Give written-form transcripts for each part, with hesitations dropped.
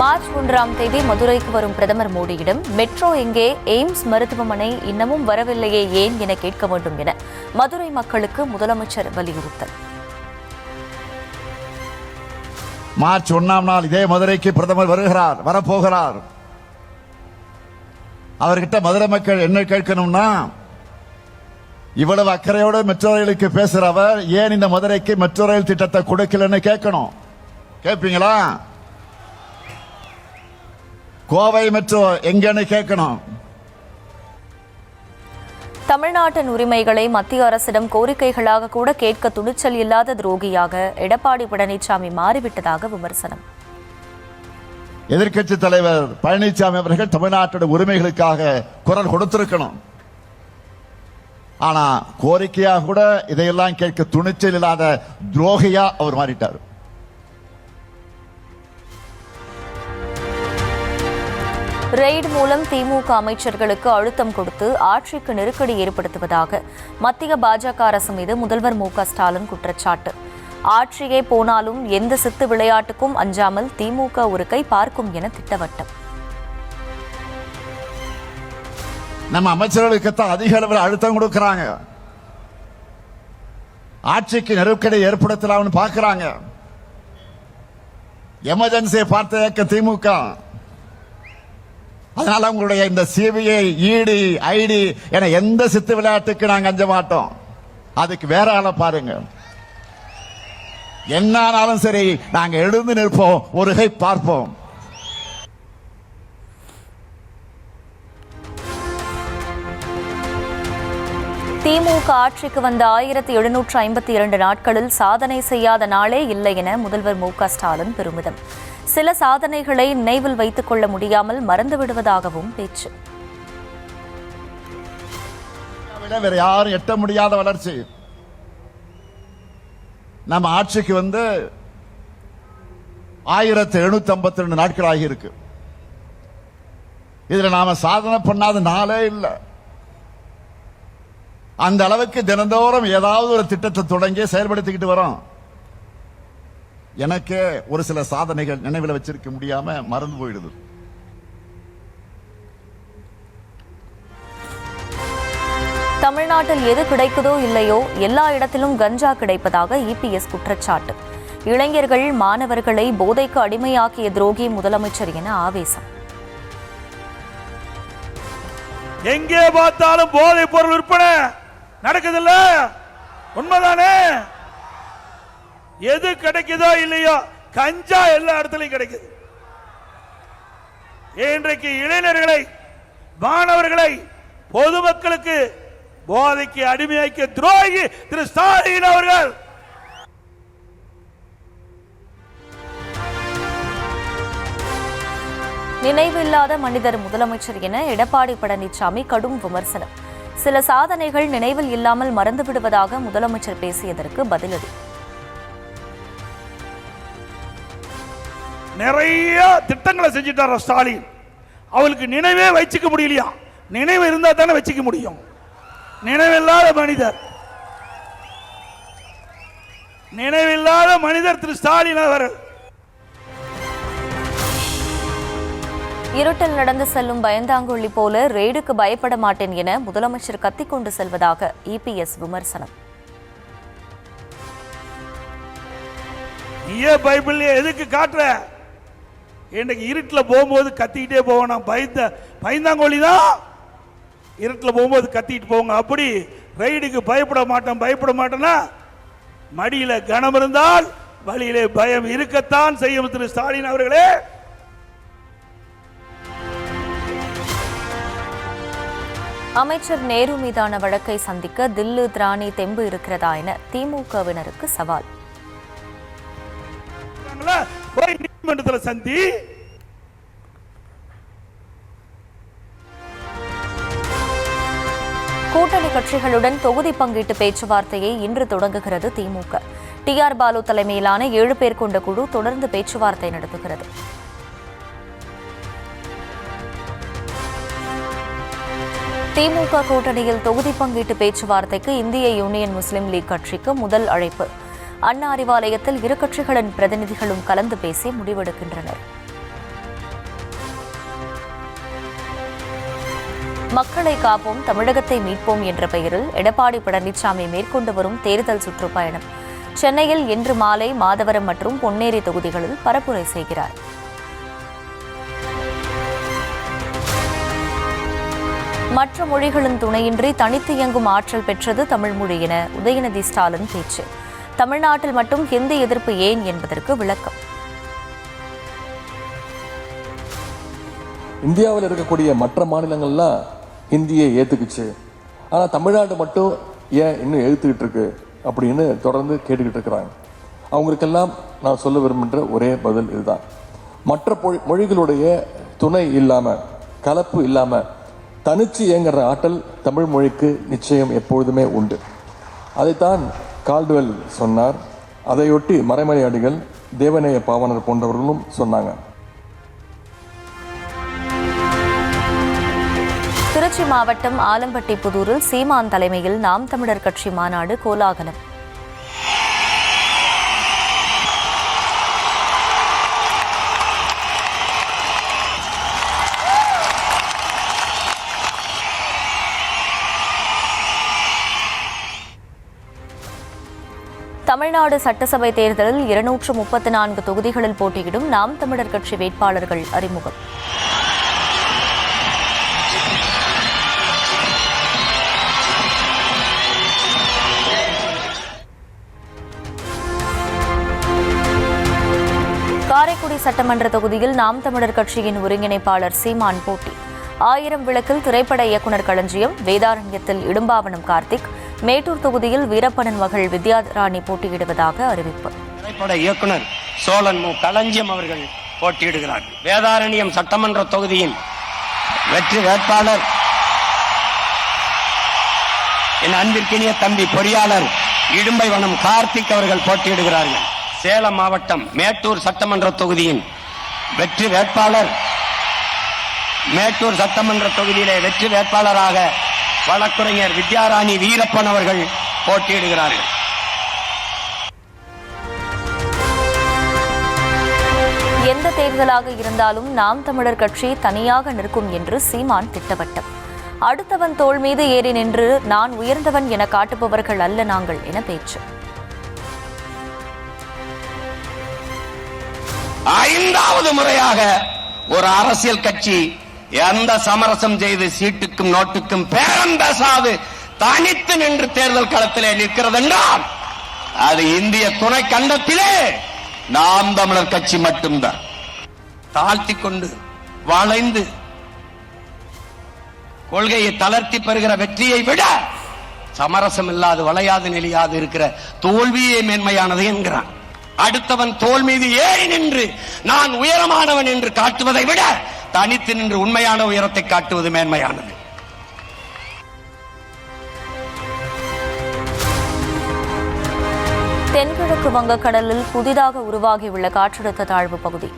March 1ஆம் தேதி மதுரைக்கு வரும் பிரதமர் மோடியிடம் மெட்ரோ எங்கே, எய்ம்ஸ் மருத்துவமனை இன்னமும் வரவில்லையே ஏன் என கேட்க வேண்டும் என மதுரை மக்களுக்கு முதலமைச்சர் வலியுறுத்தல். மார்ச் 1ஆம் நாள் இதே மதுரைக்கு பிரதமர் வரப்போகிறார். அவர்கிட்ட மதுரை மக்கள் என்ன கேட்கணும்னா, இவ்வளவு அக்கறையோடு மெட்ரோ ரயிலுக்கு பேசுறவர் ஏன் இந்த மதுரைக்கு மெட்ரோ ரயில் திட்டத்தை கொடுக்கலன்னு கேட்கணும். கேட்பீங்களா? கோவை மெட்ரோ எங்கன்னு கேட்கணும். தமிழ்நாட்டின் உரிமைகளை மத்திய அரசிடம் கோரிக்கைகளாக கூட கேட்க துணிச்சல் இல்லாத துரோகியாக எடப்பாடி பழனிசாமி மாறிவிட்டதாக விமர்சனம். எதிர்க்கட்சி தலைவர் பழனிசாமி அவர்கள் தமிழ்நாட்டோட உரிமைகளுக்காக குரல் கொடுத்திருக்கணும். ஆனா கோரிக்கையாக கூட இதையெல்லாம் கேட்க துணிச்சல் இல்லாத துரோகியா அவர் மாறிட்டார். ரெய்டு மூலம் திமுக அமைச்சர்களுக்கு அழுத்தம் கொடுத்து ஆட்சிக்கு நெருக்கடி ஏற்படுத்துவதாக மத்திய பாஜக அரசு மீது முதல்வர் மு.க.ஸ்டாலின் குற்றச்சாட்டு. ஆட்சியே போனாலும் எந்த சித்து விளையாட்டுக்கும் அஞ்சாமல் திமுக ஒரு கை பார்க்கும் என திட்டவட்டம். நம்ம அமைச்சர்களுக்குத்தான் அதிக அளவில் அழுத்தம் கொடுக்கிறாங்க, ஆட்சிக்கு நெருக்கடி ஏற்படுத்தலாம்னு பார்க்கிறாங்க. எமர்ஜென்சியை பார்த்த இயக்க திமுக. அதனால உங்களுடைய இந்த சிபிஐ, இடி, ஐடி என எந்த சித்து விளையாட்டுக்கு நாங்க அஞ்ச மாட்டோம். அதுக்கு வேற ஆளை பாருங்க. என்னானாலும் சரி, நாங்க எழுந்து நிற்போம், ஒரு கை பார்ப்போம். திமுக ஆட்சிக்கு வந்த 1752 நாட்களில் சாதனை செய்யாத நாளே இல்லை என முதல்வர் மு.க.ஸ்டாலின் பெருமிதம். சில சாதனைகளை நினைவில் வைத்துக் கொள்ள முடியாமல் மறந்துவிடுவதாகவும் பேச்சு. வேற யாரும் எட்ட முடியாத வளர்ச்சி. நம்ம ஆட்சிக்கு வந்து 1752 நாட்கள் ஆகியிருக்கு. இதுல நாம சாதனை பண்ணாத நாளே இல்லை. அந்த அளவுக்கு தினந்தோறும் ஏதாவது ஒரு திட்டத்தை தொடங்கி செயல்படுத்திக்கிட்டு வரோம். எனக்கு ஒரு சில சாதனைகள் நினைவில் வச்சிருக்க முடியாம மறந்து போயிடுது. தமிழ்நாட்டில் எது கிடைக்குதோ இல்லையோ எல்லா இடத்திலும் கஞ்சா கிடைப்பதாக இபிஎஸ் குற்றச்சாட்டு. இளைஞர்கள், மாணவர்களை போதைக்கு அடிமையாக்கிய துரோகி முதலமைச்சர் என ஆவேசம். எங்கே பார்த்தாலும் போதை பொருள் விற்பனை நடக்குதுல்ல, உண்மைதானே? எது கிடைக்குதோ இல்லையோ கஞ்சா எல்லா இடத்துலையும் கிடைக்குது. இன்றைக்கு இளைஞர்களை, மாணவர்களை, பொதுமக்களுக்கு போதைக்கு அடிமையாக்கிய துரோகி திரு ஸ்டாலின் அவர்கள். நினைவில்லாத மனிதர் முதலமைச்சர் என எடப்பாடி பழனிசாமி கடும் விமர்சனம். சில சாதனைகள் நினைவில் இல்லாமல் மறந்துவிடுவதாக முதலமைச்சர் பேசியதற்கு பதிலடி. நிறைய திட்டங்களை செஞ்சிட்டார் ஸ்டாலின். அவளுக்கு நினைவே வச்சுக்க முடியலையா? நினைவு இருந்தா தானே வச்சுக்க முடியும். நினைவில்லாத மனிதர், நினைவில்லாத மனிதர் திரு ஸ்டாலின் அவர்கள். இருட்டில் நடந்து செல்லும் பயந்தாங்கொள்ளி போல ரெய்டுக்கு பயப்பட மாட்டேன் என முதலமைச்சர் கத்திக்கொண்டு செல்வதாக இபிஎஸ் விமர்சனம். நீயே பைபிள் எதுக்கு காட்டுற? இன்றைக்கு இருட்டில் போகும்போது கத்திக்கிட்டே போவோம். பயந்தாங்கொழி தான் இருட்டில் போகும்போது கத்திட்டு போவாங்க. அப்படி ரெய்டுக்கு பயப்பட மாட்டேன்னா மடியில கனம் இருந்தால் வழியிலே பயம் இருக்கத்தான் செய்யும் திரு ஸ்டாலின் அவர்களே. அமைச்சர் நேரு மீதான வழக்கை சந்திக்க தில்லு திராணி தெம்பு இருக்கிறதா என திமுகவினருக்கு சவால். நீதிமன்றத்தில் சந்தி. கூட்டணி கட்சிகளுடன் தொகுதி பங்கீட்டு பேச்சுவார்த்தையை இன்று தொடங்குகிறது திமுக. டி.ஆர். பாலு தலைமையிலான 7 பேர் கொண்ட குழு தொடர்ந்து பேச்சுவார்த்தை நடத்துகிறது. திமுக கூட்டணியில் தொகுதி பங்கீட்டு பேச்சுவார்த்தைக்கு இந்திய யூனியன் முஸ்லிம் லீக் கட்சிக்கு முதல் அழைப்பு. அண்ணா அறிவாலயத்தில் இரு கட்சிகளின் பிரதிநிதிகளும் கலந்து பேசி முடிவெடுக்கின்றனர். மக்களை காப்போம், தமிழகத்தை மீட்போம் என்ற பெயரில் எடப்பாடி பழனிசாமி மேற்கொண்டு வரும் தேர்தல் சுற்றுப்பயணம் சென்னையில் இன்று மாலை மாதவரம் மற்றும் பொன்னேரி தொகுதிகளில் பரப்புரை செய்கிறார். மற்ற மொழிகளின் துணையின்றி தனித்து இயங்கும் ஆற்றல் பெற்றது தமிழ் மொழி என உதயநிதி ஸ்டாலின் பேச்சு. தமிழ்நாட்டில் மட்டும் ஹிந்தி எதிர்ப்பு ஏன் என்பதற்கு விளக்கம். இந்தியாவில் இருக்கக்கூடிய மற்ற மாநிலங்கள்லாம் ஹிந்தியை ஏத்துக்குச்சு, ஆனா தமிழ்நாடு மட்டும் ஏன் இன்னும் எழுத்துக்கிட்டு இருக்கு அப்படின்னு தொடர்ந்து கேட்டுக்கிட்டு இருக்கிறாங்க. அவங்களுக்கெல்லாம் நான் சொல்ல விரும்புகின்ற ஒரே பதில் இதுதான். மற்ற மொழிகளுடைய துணை இல்லாம, கலப்பு இல்லாம தனிச்சு இயங்குற ஆற்றல் தமிழ் மொழிக்கு நிச்சயம் எப்பொழுதுமே உண்டு. அதைத்தான் கால்டுவெல் சொன்னார். அதையொட்டி மறைமலையாடிகள், தேவநேய பாவனர் போன்றவர்களும் சொன்னாங்க. திருச்சி மாவட்டம் ஆலம்பட்டி புதூரில் சீமான் தலைமையில் நாம் தமிழர் கட்சி மாநாடு கோலாகலம். தமிழ்நாடு சட்டசபை தேர்தலில் 234 தொகுதிகளில் போட்டியிடும் நாம் தமிழர் கட்சி வேட்பாளர்கள் அறிமுகம். காரைக்குடி சட்டமன்ற தொகுதியில் நாம் தமிழர் கட்சியின் ஒருங்கிணைப்பாளர் சீமான் போட்டி. 1000 விளக்கில் திரைப்பட இயக்குநர் களஞ்சியம், வேதாரண்யத்தில் இடும்பாவனம் கார்த்திக், மேட்டூர் தொகுதியில் வீரப்பனின் மகள் வித்யாராணி போட்டியிடுவதாக அறிவிப்பு. திரைப்பட இயக்குனர் சோழன் மு. களஞ்சியம் அவர்கள் போட்டியிடுகிறார். வேதாரண்யம் சட்டமன்ற தொகுதியின் வெற்றி வேட்பாளர் என் அன்பிற்கினிய தம்பி பொறியாளர் இடும்பைவனம் கார்த்திக் அவர்கள் போட்டியிடுகிறார்கள். சேலம் மாவட்டம் மேட்டூர் சட்டமன்ற தொகுதியின் வெற்றி வேட்பாளர், மேட்டூர் சட்டமன்ற தொகுதியிலே வெற்றி வேட்பாளராக வழக்குரைஞர் வித்யாராணி வீரப்பன் அவர்கள் போட்டியிடுகிறார்கள். எந்த தேர்தலாக இருந்தாலும் நாம் தமிழர் கட்சி தனியாக நிற்கும் என்று சீமான் திட்டவட்டம். அடுத்தவன் தோள் மீது ஏறி நின்று நான் உயர்ந்தவன் என காட்டுபவர்கள் அல்ல நாங்கள் என பேச்சு. 5வது முறையாக ஒரு அரசியல் கட்சி எந்த சமரசம் செய்து சீட்டுக்கும் நோட்டுக்கும் பேரம் பேசாது தனித்து நின்று தேர்தல் களத்திலே நிற்கிறது என்றால் அது இந்திய துணை கண்டத்திலே நாம் தமிழர் கட்சி மட்டும்தான். தாழ்த்தி கொண்டு வளைந்து கொள்கையை தளர்த்தி பெறுகிற வெற்றியை விட சமரசம் இல்லாது வளையாது நெளியாது இருக்கிற தோல்வியே மேன்மையானது என்கிறான். அடுத்தவன் தோல் மீது ஏறி நின்று நான் உயரமானவன் என்று காட்டுவதை விட தனித்து நின்று உண்மையான உயரத்தை காட்டுவது மேன்மையானது. தென்கிழக்கு வங்கக்கடலில் புதிதாக உருவாகியுள்ள காற்றழுத்த தாழ்வு பகுதி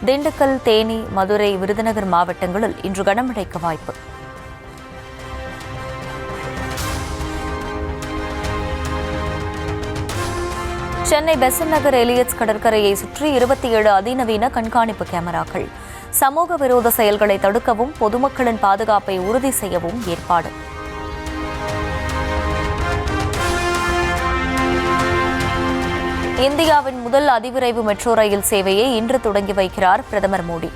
திண்டுக்கல், தேனி, மதுரை, விருதுநகர் மாவட்டங்களில் இன்று கனமழைக்கு வாய்ப்பு. சென்னை பெசன்ட் நகர் எலியட்ஸ் கடற்கரையை சுற்றி 27 அதிநவீன கண்காணிப்பு கேமராக்கள். சமூக விரோத செயல்களை தடுக்கவும் பொதுமக்களின் பாதுகாப்பை உறுதி செய்யவும் ஏற்பாடு. இந்தியாவின் முதல் அதிவிரைவு மெட்ரோ ரயில் சேவையை இன்று தொடங்கி வைக்கிறார் பிரதமர் மோடி.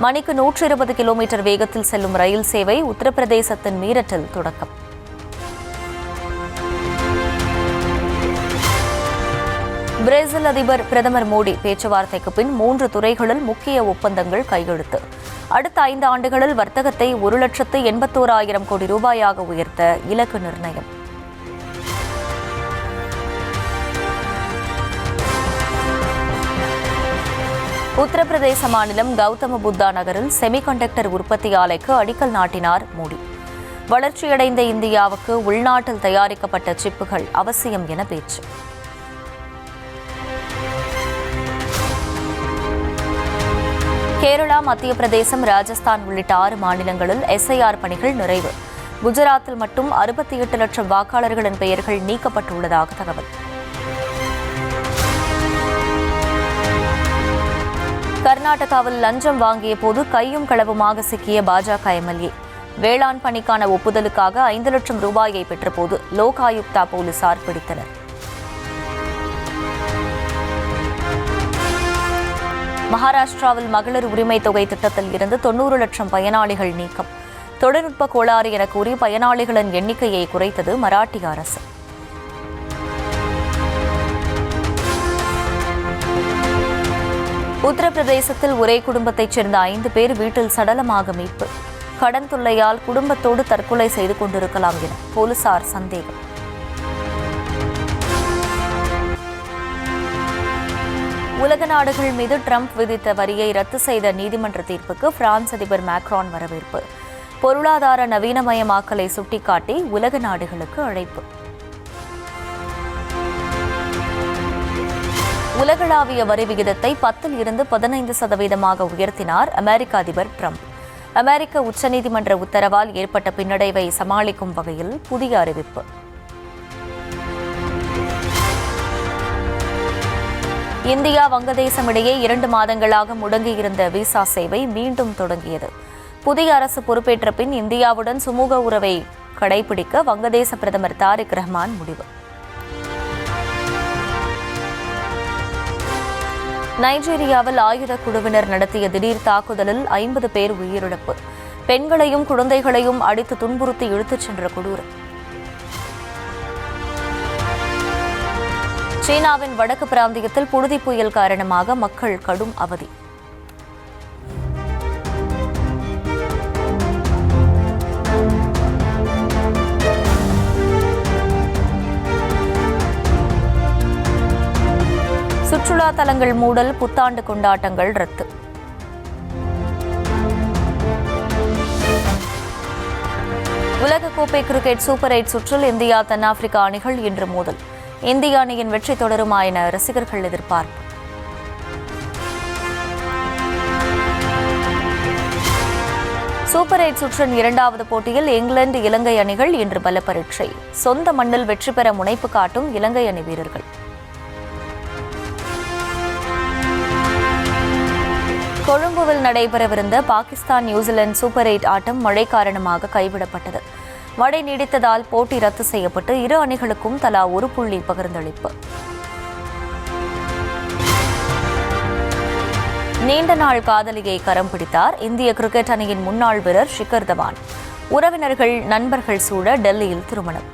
மணிக்கு 120 கிலோமீட்டர் வேகத்தில் செல்லும் ரயில் சேவை உத்தரப்பிரதேசத்தின் மீரட்டில் தொடக்கம். பிரேசில் அதிபர் பிரதமர் மோடி பேச்சுவார்த்தைக்கு பின் 3 துறைகளில் முக்கிய ஒப்பந்தங்கள் கையெழுத்து. அடுத்த 5 ஆண்டுகளில் வர்த்தகத்தை 1,81,000 கோடி ரூபாயாக உயர்த்த இலக்கு நிர்ணயம். உத்தரப்பிரதேச மாநிலம் கௌதம புத்தா நகரில் செமிகண்டக்டர் உற்பத்தி ஆலைக்கு அடிக்கல் நாட்டினார் மோடி. வளர்ச்சியடைந்த இந்தியாவுக்கு உள்நாட்டில் தயாரிக்கப்பட்ட சிப்புகள் அவசியம் என பேச்சு. கேரளா, மத்திய பிரதேசம், ராஜஸ்தான் உள்ளிட்ட 6 மாநிலங்களில் எஸ்ஐஆர் பணிகள் நிறைவு. குஜராத்தில் மட்டும் 68 லட்சம் வாக்காளர்களின் பெயர்கள் நீக்கப்பட்டுள்ளதாக தகவல். கர்நாடகாவில் லஞ்சம் வாங்கிய போது கையும் களவுமாக சிக்கிய பாஜக எம்எல்ஏ. வேளாண் பணிக்கான ஒப்புதலுக்காக 5 லட்சம் ரூபாயை பெற்றபோது லோக் ஆயுக்தா போலீசார் பிடித்தனர். மகாராஷ்டிராவில் மகளிர் உரிமை தொகை திட்டத்தில் இருந்து 90 லட்சம் பயனாளிகள் நீக்கம். தொழில்நுட்ப கோளாறு என கூறி பயனாளிகளின் எண்ணிக்கையை குறைத்தது மராட்டிய அரசு. உத்தரப்பிரதேசத்தில் ஒரே குடும்பத்தைச் சேர்ந்த 5 பேர் வீட்டில் சடலமாக மீட்பு. கடன் தொல்லையால் குடும்பத்தோடு தற்கொலை செய்து கொண்டிருக்கலாம் என போலீசார் சந்தேகம். உலக நாடுகள் மீது ட்ரம்ப் விதித்த வரியை ரத்து செய்த நீதிமன்ற தீர்ப்புக்கு பிரான்ஸ் அதிபர் மேக்ரான் வரவேற்பு. பொருளாதார நவீனமயமாக்கலை சுட்டிக்காட்டி உலக நாடுகளுக்கு அழைப்பு. உலகளாவிய வரி விகிதத்தை 10 இருந்து 15% உயர்த்தினார் அமெரிக்க அதிபர் ட்ரம்ப். அமெரிக்க உச்சநீதிமன்ற உத்தரவால் ஏற்பட்ட பின்னடைவை சமாளிக்கும் வகையில் புதிய அறிவிப்பு. இந்தியா வங்கதேசம் இடையே 2 மாதங்களாக முடங்கியிருந்த விசா சேவை மீண்டும் தொடங்கியது. புதிய அரசு பொறுப்பேற்ற பின் இந்தியாவுடன் சுமூக உறவை கடைபிடிக்க வங்கதேச பிரதமர் தாரிக் ரஹ்மான் முடிவு. நைஜீரியாவில் ஆயுத குழுவினர் நடத்திய திடீர் தாக்குதலில் 50 பேர் உயிரிழப்பு. பெண்களையும் குழந்தைகளையும் அடித்து துன்புறுத்தி இழுத்துச் சென்ற கொடூரம். சீனாவின் வடக்கு பிராந்தியத்தில் புழுதி புயல் காரணமாக மக்கள் கடும் அவதி. சுற்றுலா தலங்கள் மூடல், புத்தாண்டு கொண்டாட்டங்கள் ரத்து. உலகக்கோப்பை கிரிக்கெட் சூப்பர் 8 சுற்றில் இந்தியா தென்னாப்பிரிக்கா அணிகள் இன்று மோதல். இந்திய அணியின் வெற்றி தொடருமா என ரசிகர்கள் எதிர்பார்ப்பு. சூப்பர் 8 சுற்றின் 2வது போட்டியில் இங்கிலாந்து, இலங்கை அணிகள் இன்று பல பரீட்சை. சொந்த மண்ணில் வெற்றி பெற முனைப்பு காட்டும் இலங்கை அணி வீரர்கள். கொழும்புவில் நடைபெறவிருந்த பாகிஸ்தான் நியூசிலாந்து சூப்பர் 8 ஆட்டம் மழை காரணமாக கைவிடப்பட்டது. மழை நீடித்ததால் போட்டி ரத்து செய்யப்பட்டு இரு அணிகளுக்கும் தலா 1 புள்ளி பகிர்ந்தளிப்பு. நீண்ட நாள் காதலியை கரம் பிடித்தார் இந்திய கிரிக்கெட் அணியின் முன்னாள் வீரர் ஷிகர் தவான். உறவினர்கள், நண்பர்கள் சூழ டெல்லியில் திருமணம்.